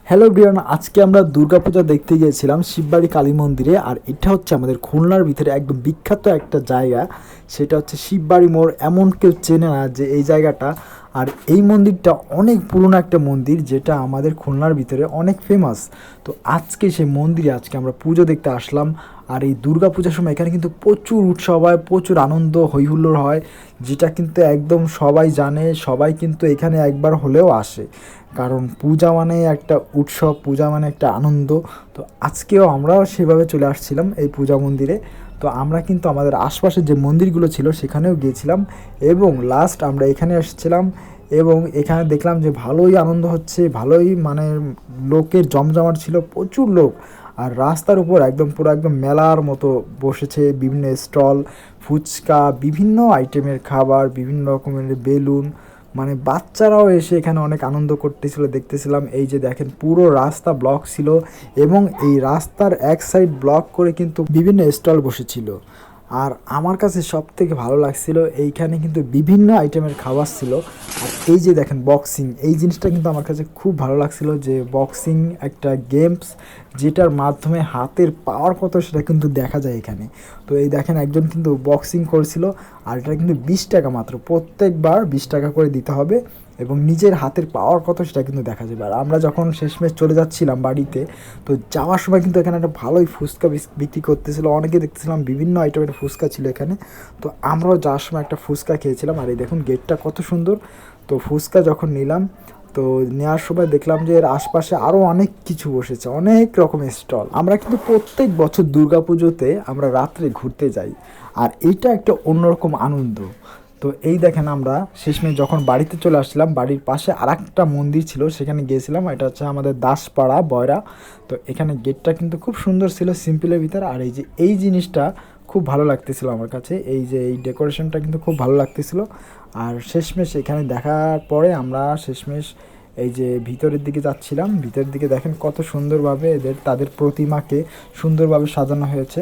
Hello Brian, আজকে আমরা দুর্গাপূজা দেখতে গিয়েছিলাম শিববাড়ি কালী মন্দিরে। আর এটা হচ্ছে আমাদের খুলনার ভিতরে একদম বিখ্যাত একটা জায়গা, সেটা হচ্ছে শিববাড়ি মোড়। এমন কেউ চেনে না যে এই জায়গাটা। আর এই মন্দিরটা অনেক পুরনো একটা মন্দির, যেটা আমাদের খুলনার ভিতরে অনেক ফেমাস। তো আজকে সেই মন্দিরে আজকে আমরা পুজো দেখতে আসলাম। আর এই দুর্গা পূজার সময় এখানে কিন্তু প্রচুর উৎসব হয়, প্রচুর আনন্দ হইহুল্লোড় হয়, যেটা কিন্তু একদম সবাই জানে। সবাই কিন্তু এখানে একবার হলেও আসে, কারণ পূজা মানে একটা উৎসব, পূজা মানে একটা আনন্দ। তো আজকেও আমরাও সেভাবে চলে আসছিলাম এই পূজা মন্দিরে। তো আমরা কিন্তু আমাদের আশপাশের যে মন্দিরগুলো ছিল সেখানেও গিয়েছিলাম, এবং লাস্ট আমরা এখানে এসেছিলাম। এবং এখানে দেখলাম যে ভালোই আনন্দ হচ্ছে, ভালোই মানে লোকের জমজমাট ছিল, প্রচুর লোক। আর রাস্তার উপর একদম পুরো একদম মেলার মতো বসেছে বিভিন্ন স্টল, ফুচকা, বিভিন্ন আইটেমের খাবার, বিভিন্ন রকমের বেলুন। মানে বাচ্চারাও এসে এখানে অনেক আনন্দ করতেছিল, দেখতেছিলাম। এই যে দেখেন পুরো রাস্তা ব্লক ছিল, এবং এই রাস্তার এক সাইড ব্লক করে কিন্তু বিভিন্ন স্টল বসেছিল। আর আমার কাছে সব থেকে ভালো লাগছিল এইখানে কিন্তু বিভিন্ন আইটেমের খাবার ছিল। আর এই যে দেখেন বক্সিং, এই জিনিসটা কিন্তু আমার কাছে খুব ভালো লাগছিল, যে বক্সিং একটা গেমস যেটার মাধ্যমে হাতের পাওয়ার কত সেটা কিন্তু দেখা যায় এখানে। তো এই দেখেন একজন কিন্তু বক্সিং করছিল। আর এটা কিন্তু 20 টাকা মাত্র, প্রত্যেকবার 20 টাকা করে দিতে হবে, এবং নিজের হাতের পাওয়ার কত সেটা কিন্তু দেখা যাবে। আর আমরা যখন শেষমেশ চলে যাচ্ছিলাম বাড়িতে, তো যাওয়ার সময় কিন্তু এখানে একটা ভালোই ফুচকা বিক্রি করতেছিল, অনেকে দেখতেছিলাম বিভিন্ন আইটেমের ফুচকা ছিল এখানে। তো আমরাও যাওয়ার সময় একটা ফুচকা খেয়েছিলাম। আর এই দেখুন গেটটা কত সুন্দর। তো ফুচকা যখন নিলাম, তো নেওয়ার সময় দেখলাম যে এর আশপাশে আরও অনেক কিছু বসেছে, অনেক রকমের স্টল। আমরা কিন্তু প্রত্যেক বছর দুর্গাপুজোতে আমরা রাত্রে ঘুরতে যাই, আর এইটা একটা অন্যরকম আনন্দ। তো এই দেখেন আমরা শেষমেশ যখন বাড়িতে চলে আসছিলাম, বাড়ির পাশে আর একটা মন্দির ছিল, সেখানে গিয়েছিলাম। এটা হচ্ছে আমাদের দাসপাড়া বয়রা। তো এখানে গেটটা কিন্তু খুব সুন্দর ছিল, সিম্পলের ভিতরে। আর এই যে এই জিনিসটা খুব ভালো লাগতেছিল আমার কাছে, এই যে এই ডেকোরেশনটা কিন্তু খুব ভালো লাগতেছিল। আর শেষমেশ এখানে দেখার পরে আমরা শেষমেশ এই যে ভিতরের দিকে যাচ্ছিলাম। ভিতরের দিকে দেখেন কত সুন্দরভাবে তাদের প্রতিমাকে সুন্দরভাবে সাজানো হয়েছে।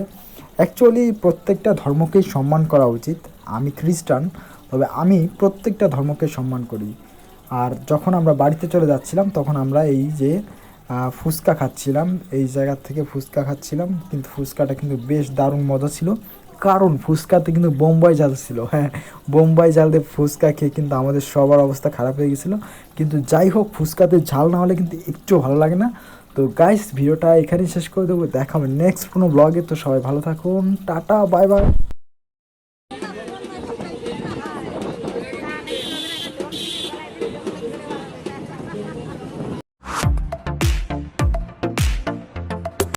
অ্যাকচুয়ালি প্রত্যেকটা ধর্মকেই সম্মান করা উচিত। আমি খ্রিস্টান, তবে আমি প্রত্যেকটা ধর্মকে সম্মান করি। আর যখন আমরা বাড়িতে চলে যাচ্ছিলাম, তখন আমরা এই যে ফুচকা খাচ্ছিলাম, এই জায়গার থেকে ফুচকা খাচ্ছিলাম। কিন্তু ফুচকাটা কিন্তু বেশ দারুণ মজা ছিল, কারণ ফুচকাতে কিন্তু বোম্বাই জাল ছিল। হ্যাঁ, বোম্বাই জাল দিয়ে ফুচকা খেয়ে কিন্তু আমাদের সবার অবস্থা খারাপ হয়ে গেছিলো। কিন্তু যাই হোক, ফুচকাতে ঝাল না হলে কিন্তু একটু ভালো লাগে না। তো গাইস, ভিডিওটা এখানেই শেষ করে দেবো, দেখা হবে নেক্সট কোনো ব্লগে। তো সবাই ভালো থাকুন, টাটা, বাই বাই।